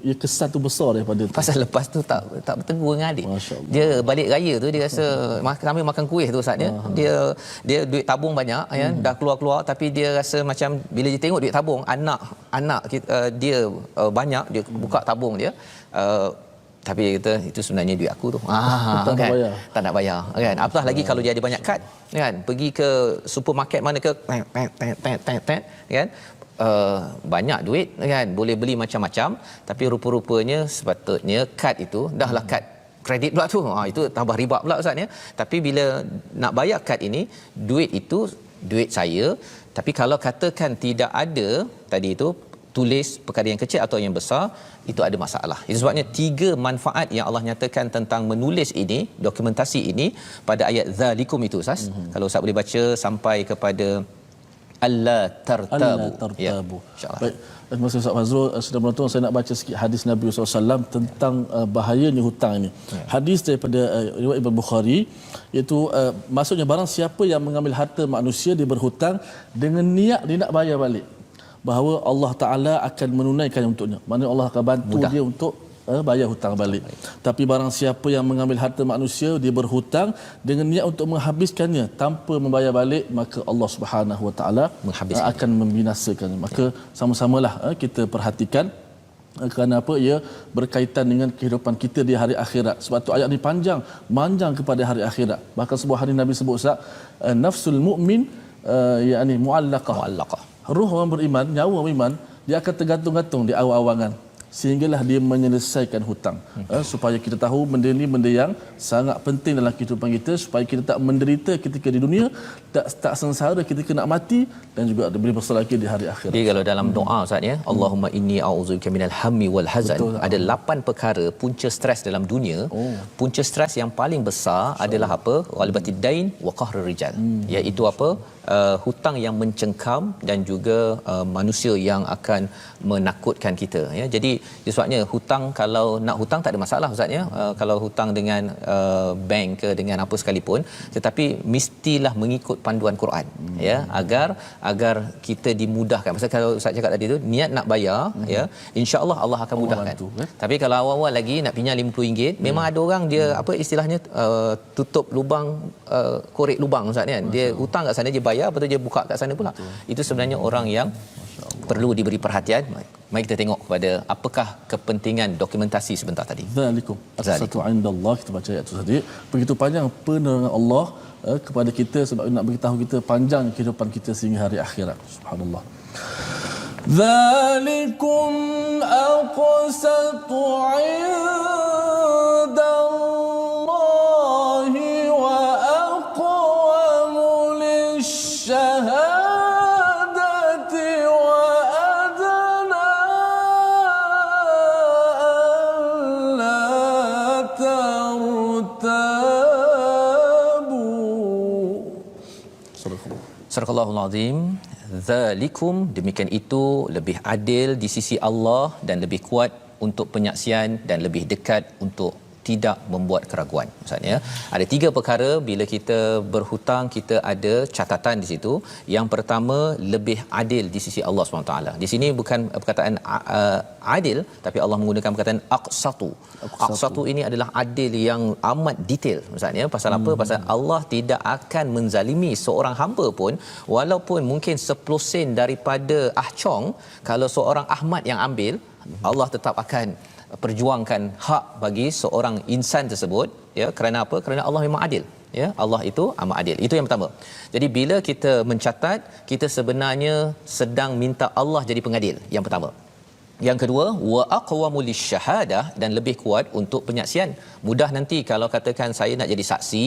Ya, kesan tu besar daripada tu. Pasal lepas tu tak bertegur dengan adik. Dia balik raya tu dia rasa sambil makan kuih tu ustaz dia duit tabung banyak ya, dah keluar tapi dia rasa macam bila dia tengok duit tabung anak dia banyak, dia buka tabung dia, Tapi dia kata itu sebenarnya duit aku tu. Tak nak Kan? bayar. Tak nak bayar kan. Apatah lagi kalau dia ada banyak kad kan. Pergi ke supermarket mana ke kan. Banyak duit kan, boleh beli macam-macam, tapi rupa-rupanya sepatutnya kad itu dahlah kad kredit pula tu. Itu tambah riba pula ustaz ya. Tapi bila nak bayar kad ini, duit itu duit saya, tapi kalau katakan tidak ada tadi itu tulis perkara yang kecil atau yang besar, itu ada masalah. Itu sebabnya 3 manfaat yang Allah nyatakan tentang menulis ini, dokumentasi ini pada ayat zalikum itu ustaz. Kalau ustaz boleh baca sampai kepada alla tartabu. Ya, insya-Allah. Baik. Terima kasih Ustaz Fazrul. Sudah menonton, saya nak baca sikit hadis Nabi SAW tentang bahayanya hutang ini. Hadis daripada riwayat Imam Bukhari, iaitu maksudnya barang siapa yang mengambil harta manusia dia berhutang dengan niat dia nak bayar balik, bahawa Allah Taala akan menunaikan untuknya. Maknanya Allah akan bantu dia untuk bayar hutang balik. Tapi barang siapa yang mengambil harta manusia dia berhutang dengan niat untuk menghabiskannya tanpa membayar balik, maka Allah Subhanahu Wa Taala akan membinasakannya. Maka sama-samalah kita perhatikan, kerana apa? Ia berkaitan dengan kehidupan kita di hari akhirat. Sebab tu ayat ni manjang kepada hari akhirat. Bahkan sebuah hari Nabi sebut Ustaz, nafsul mu'min yakni muallaqah. Ruh orang beriman, nyawa orang beriman, dia akan tergantung-gantung di awang-awangan sehinggalah dia menyelesaikan hutang. Supaya kita tahu benda ni benda yang sangat penting dalam kehidupan kita, supaya kita tak menderita ketika di dunia, tak sengsara ketika nak mati, dan juga lebih besar lagi di hari akhirat. Jadi kalau dalam doa Ustaz ya, Allahumma inni a'udzubika minal hammi wal hazan. Betul. Ada 8 perkara punca stres dalam dunia. Punca stres yang paling besar adalah apa? Walibatid dain wa qahrur rijal. Iaitu apa? Hutang yang mencengkam dan juga manusia yang akan menakutkan kita ya. Jadi sebabnya hutang, kalau nak hutang tak ada masalah ustaz ya, kalau hutang dengan bank ke dengan apa sekalipun, tetapi mestilah mengikut panduan Quran ya, agar kita dimudahkan. Pasal kalau ustaz cakap tadi tu niat nak bayar ya, insya-Allah Allah akan mudahkan. Tapi kalau awal-awal lagi nak pinjam RM50, memang ada orang dia apa istilahnya tutup lubang korek lubang ustaz kan. Dia hutang kat sana dia bayar, lepas tu dia buka kat sana pula. Itu sebenarnya orang yang perlu diberi perhatian. Mari kita tengok kepada apakah kepentingan dokumentasi sebentar tadi. Zalikum as-satu 'indallah. Kita baca ayat itu tadi. Begitu panjang penerangan Allah kepada kita sebab nak beritahu kita panjang kehidupan kita sehingga hari akhirat. Subhanallah. Zalikum aqsatu 'indallahi wa aqwamu lish-shahadati wa adna alla tartabu. Sadaqallahul azim. Zalikum, demikian itu lebih adil di sisi Allah dan lebih kuat untuk penyaksian dan lebih dekat untuk tidak membuat keraguan. Maksudnya ada 3 perkara bila kita berhutang, kita ada catatan di situ. Yang pertama, lebih adil di sisi Allah SWT. Di sini bukan perkataan adil, tapi Allah menggunakan perkataan aqsatu. Aqsatu ini adalah adil yang amat detail. Maksudnya pasal apa? Pasal Allah tidak akan menzalimi seorang hamba pun, walaupun mungkin 10 sen daripada ahcong, kalau seorang Ahmad yang ambil, Allah tetap akan perjuangkan hak bagi seorang insan tersebut ya. Kerana apa? Kerana Allah memang adil ya. Allah itu amat adil. Itu yang pertama. Jadi bila kita mencatat, kita sebenarnya sedang minta Allah jadi pengadil. Yang pertama. Yang kedua, wa aqwamu lisyahadah, dan lebih kuat untuk penyaksian. Mudah nanti kalau katakan saya nak jadi saksi,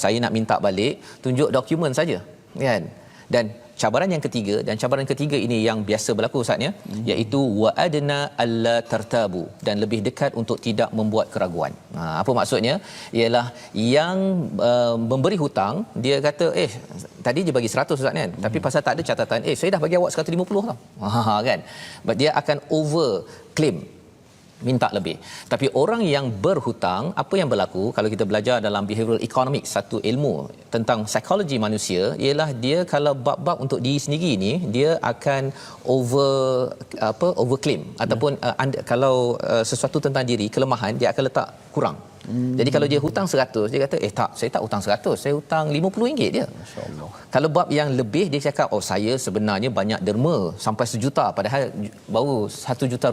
saya nak minta balik, tunjuk dokumen saja kan. Dan cabaran yang ketiga, dan cabaran ketiga ini yang biasa berlaku ustaz ya, iaitu wa adna alla tartabu, dan lebih dekat untuk tidak membuat keraguan. Apa maksudnya? Ialah yang memberi hutang, dia kata tadi dia bagi 100 ustaz kan, tapi pasal tak ada catatan, saya dah bagi awak 150 tau. Kan. Dia akan over claim, minta lebih. Tapi orang yang berhutang, apa yang berlaku kalau kita belajar dalam behavioral economics, satu ilmu tentang psikologi manusia, ialah dia kalau bab-bab untuk diri sendiri ni, dia akan overclaim ataupun kalau sesuatu tentang diri, kelemahan, dia akan letak kurang. Jadi kalau dia hutang 100, dia kata tak, saya tak hutang 100, saya hutang RM50 je. Masya-Allah. Kalau bab yang lebih, dia cakap saya sebenarnya banyak derma sampai 1 juta padahal baru RM1 juta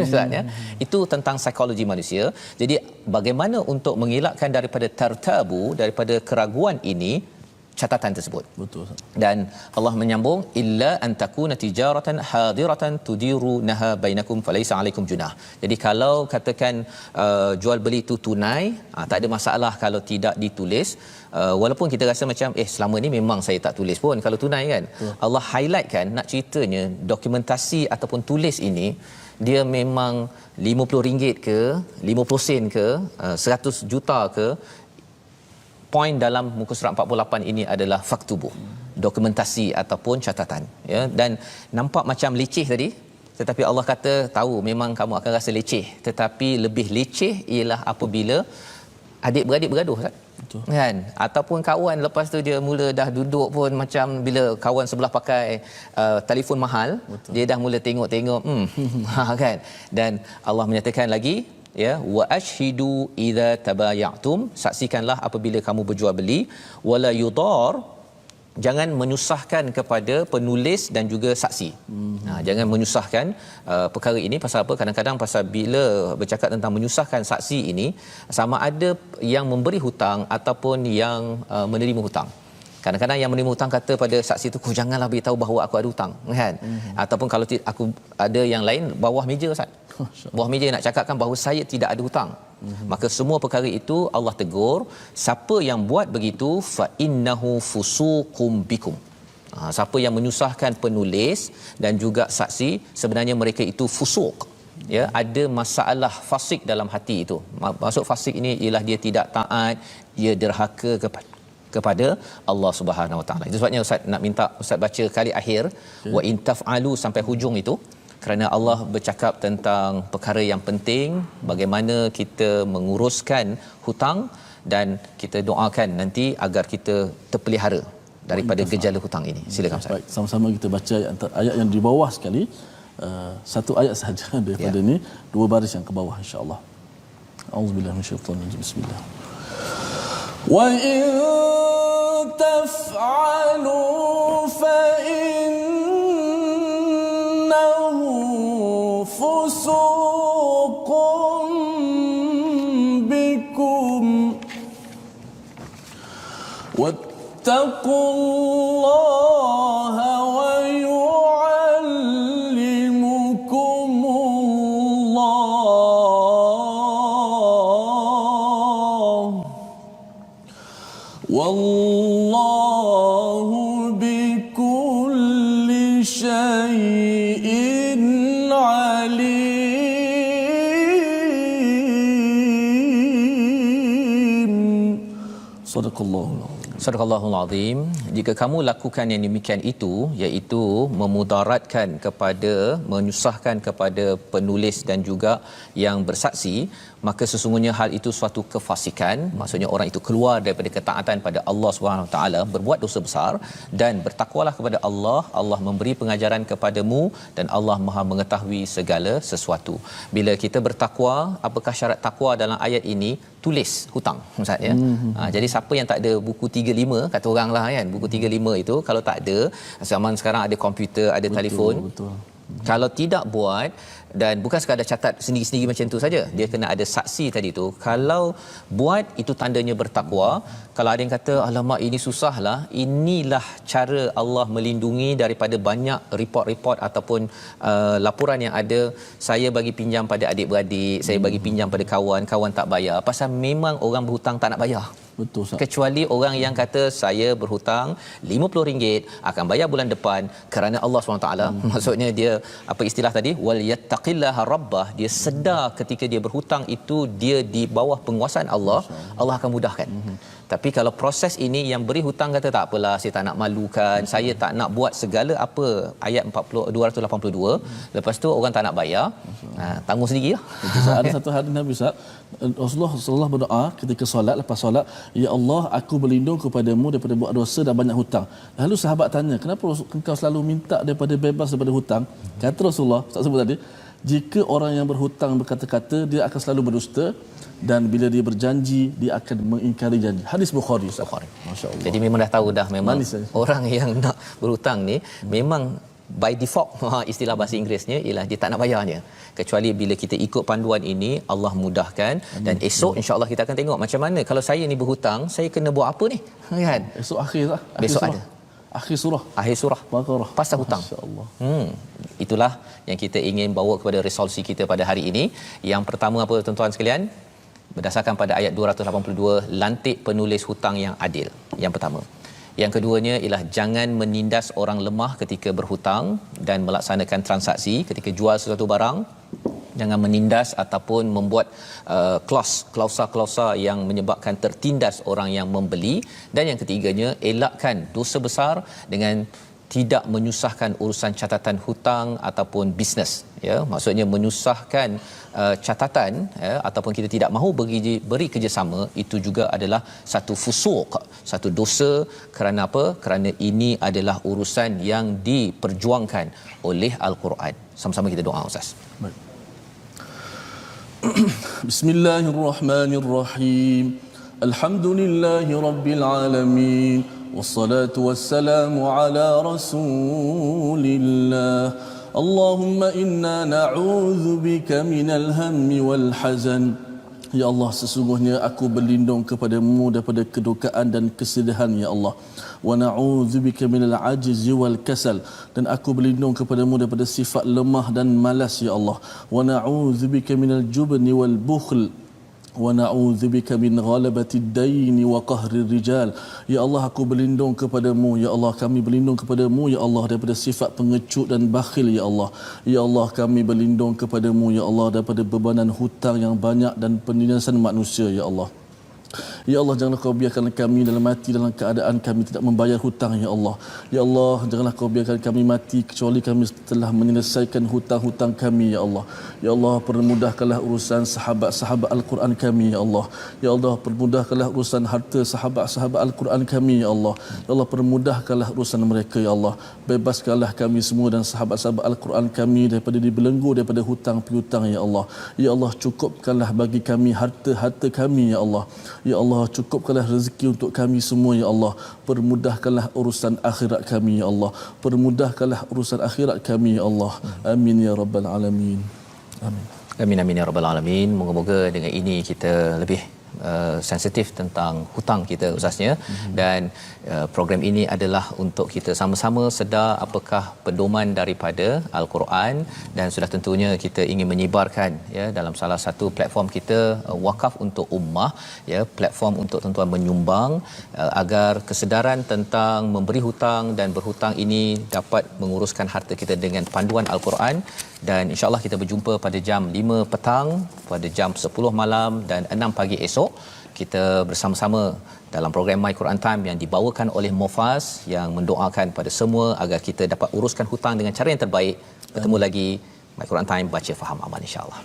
misalnya. Itu tentang psikologi manusia. Jadi bagaimana untuk mengelakkan daripada tartabu, daripada keraguan ini, catatan tersebut. Betul. Dan Allah menyambung illa an takuna tijaratan hadiratan tudirunaha bainakum falaysa alaikum junah. Jadi kalau katakan jual beli itu tunai, tak ada masalah kalau tidak ditulis. Walaupun kita rasa macam selama ni memang saya tak tulis pun kalau tunai kan. Allah highlight kan, nak ceritanya dokumentasi ataupun tulis ini dia memang RM50 ke, 50 sen ke, 100 juta ke. Poin dalam muka surat 48 ini adalah faktubu, dokumentasi ataupun catatan, ya. Dan nampak macam leceh tadi, tetapi Allah kata tahu memang kamu akan rasa leceh, tetapi lebih leceh ialah apabila adik-beradik bergaduh, betul kan, ataupun kawan lepas tu dia mula dah duduk pun macam bila kawan sebelah pakai telefon mahal, betul, dia dah mula tengok-tengok kan. Dan Allah menyatakan lagi, ya, wa ashhidu idza tabayatum, saksikanlah apabila kamu berjual beli, wala yudar, jangan menyusahkan kepada penulis dan juga saksi. Jangan menyusahkan perkara ini. Pasal apa? Kadang-kadang pasal bila bercakap tentang menyusahkan saksi ini, sama ada yang memberi hutang ataupun yang menerima hutang. Kadang-kadang yang menerima hutang kata pada saksi tu, kau janganlah beritahu bahawa aku ada hutang, kan? Ataupun kalau aku ada yang lain bawah meja, Ustaz. Bawah meja nak cakapkan bahawa saya tidak ada hutang. Maka semua perkara itu Allah tegur, siapa yang buat begitu fa innahu fusuqum bikum. Siapa yang menyusahkan penulis dan juga saksi, sebenarnya mereka itu fusuq. Ya, ada masalah fasik dalam hati itu. Maksud fasik ini ialah dia tidak taat, dia derhaka kepada Allah Subhanahu Wa Taala. Itu sebabnya Ustaz nak minta Ustaz baca kali akhir wa in taf'alu sampai hujung itu, kerana Allah bercakap tentang perkara yang penting, bagaimana kita menguruskan hutang, dan kita doakan nanti agar kita terpelihara daripada gejala hutang ini. Silakan Ustaz. Baik, sama-sama kita baca ayat yang di bawah sekali, satu ayat sahaja daripada ni, 2 baris yang ke bawah insya-Allah. Auzubillahi minasyaitanir rajim. Bismillah. Wa in taf'alu fa fusuqum bikum wattaqullaha wa yu'allimukumullah wallahu bikulli syai'in alim. Sadaqallahul azim. Jika kamu lakukan yang demikian itu, iaitu memudaratkan kepada, menyusahkan kepada penulis dan juga yang bersaksi, maka sesungguhnya hal itu suatu kefasikan. Maksudnya orang itu keluar daripada ketaatan pada Allah Subhanahu Wa Taala, berbuat dosa besar, dan bertakwalah kepada Allah. Allah memberi pengajaran kepadamu dan Allah Maha mengetahui segala sesuatu. Bila kita bertakwa, apakah syarat takwa dalam ayat ini? Tulis hutang, Ustaz, ya. Jadi siapa yang tak ada buku 35, kata orang lah kan, buku 35 itu, kalau tak ada, zaman sekarang ada komputer, ada telefon. Betul. Kalau tidak buat, dan bukan sekadar catat sendiri-sendiri macam tu saja, dia kena ada saksi tadi tu. Kalau buat, itu tandanya bertakwa. Kalau ada yang kata alamak ini susahlah, inilah cara Allah melindungi daripada banyak report-report ataupun laporan yang ada. Saya bagi pinjam pada adik-beradik, saya bagi pinjam pada kawan, kawan tak bayar, pasal memang orang berhutang tak nak bayar. Betul, Ustaz. Kecuali orang yang kata saya berhutang RM50 akan bayar bulan depan kerana Allah SWT. Maksudnya dia, apa istilah tadi, wal yattaqillaha rabbah, dia sedar ketika dia berhutang itu dia di bawah penguasaan Allah, Allah akan mudahkan. Tapi kalau proses ini yang beri hutang kata tak apalah, saya tak nak malukan, saya tak nak buat segala apa ayat 282, lepas tu orang tak nak bayar, tanggung sendirilah. Ada satu hari Nabi Ustaz, Rasulullah berdoa ketika solat, lepas solat, ya Allah, aku berlindung kepadamu daripada buat dosa dan banyak hutang. Lalu sahabat tanya, kenapa engkau selalu minta daripada bebas daripada hutang? Kata Rasulullah, Ustaz sebut tadi, jika orang yang berhutang berkata-kata, dia akan selalu berdusta, dan bila dia berjanji dia akan mengingkari janji. Hadis Bukhari. Masya-Allah. Jadi memang dah tahu dah memang Manis, orang yang nak berhutang ni memang by default istilah bahasa Inggerisnya ialah dia tak nak bayarnya, kecuali bila kita ikut panduan ini Allah mudahkan. Dan esok insya-Allah kita akan tengok macam mana kalau saya ni berhutang, saya kena buat apa ni, kan? Esok akhir lah. Besok surah. Akhir surah Baqarah pasal hutang. Masya-Allah. Itulah yang kita ingin bawa kepada resolusi kita pada hari ini. Yang pertama apa tuan-tuan sekalian? Berdasarkan pada ayat 282, lantik penulis hutang yang adil. Yang pertama. Yang keduanya ialah jangan menindas orang lemah ketika berhutang dan melaksanakan transaksi ketika jual sesuatu barang. Jangan menindas ataupun membuat klausa-klausa yang menyebabkan tertindas orang yang membeli. Dan yang ketiganya, elakkan dosa besar dengan tidak menyusahkan urusan catatan hutang ataupun bisnes, ya, maksudnya menyusahkan catatan, ya, ataupun kita tidak mahu beri kerjasama, itu juga adalah satu fusuq, satu dosa. Kerana apa? Kerana ini adalah urusan yang diperjuangkan oleh Al-Quran. Sama-sama kita doa, Ustaz. Baik. Bismillahirrahmanirrahim. Alhamdulillahi rabbil alamin. والصلاة والسلام على رسول الله. اللهم إنا نعوذ بك من الهم والحزن. Ya Allah, sesungguhnya aku berlindung kepadamu daripada kedukaan dan kesedihan, ya Allah. Wa na'udzubika minal ajzi wal kasal, dan aku berlindung kepadamu daripada sifat lemah dan malas, ya Allah. Wa na'udzubika minal jubni wal bukhl, wa na'udzubika min ghalabati ad-dayn wa qahri ar-rijal. Ya Allah, aku berlindung kepadamu, ya Allah, kami berlindung kepadamu, ya Allah, daripada sifat pengecut dan bakhil, ya Allah. Ya Allah, kami berlindung kepadamu, ya Allah, daripada bebanan hutang yang banyak dan penindasan manusia, ya Allah. Ya Allah, janganlah kau biarkan kami dalam mati dalam keadaan kami tidak membayar hutang, ya Allah. Ya Allah, janganlah kau biarkan kami mati kecuali kami telah menyelesaikan hutang-hutang kami, ya Allah. Ya Allah, permudahkanlah urusan sahabat-sahabat Al-Quran kami, ya Allah. Ya Allah, permudahkanlah urusan harta sahabat-sahabat Al-Quran kami, ya Allah. Ya Allah, permudahkanlah urusan mereka, ya Allah. Bebaskanlah kami semua dan sahabat-sahabat Al-Quran kami daripada dibelenggu daripada hutang piutang, ya Allah. Ya Allah, cukupkanlah bagi kami harta-harta kami, ya Allah. Ya Allah, cukupkanlah rezeki untuk kami semua, ya Allah. Permudahkanlah urusan akhirat kami, ya Allah. Permudahkanlah urusan akhirat kami, ya Allah. Amin ya rabbal alamin. Amin. Amin amin ya rabbal alamin. Moga-moga dengan ini kita lebih sensitif tentang hutang kita, Ustaznya. Dan program ini adalah untuk kita sama-sama sedar apakah pedoman daripada Al-Quran, dan sudah tentunya kita ingin menyebarkan, ya, dalam salah satu platform kita, Wakaf untuk Ummah, ya, platform untuk tuan-tuan menyumbang agar kesedaran tentang memberi hutang dan berhutang ini dapat menguruskan harta kita dengan panduan Al-Quran. Dan insya-Allah kita berjumpa pada jam 5 petang, pada jam 10 malam dan 6 pagi esok. Kita bersama-sama dalam program My Quran Time yang dibawakan oleh Mufaz, yang mendoakan pada semua agar kita dapat uruskan hutang dengan cara yang terbaik. Bertemu lagi My Quran Time, baca faham aman, insya-Allah.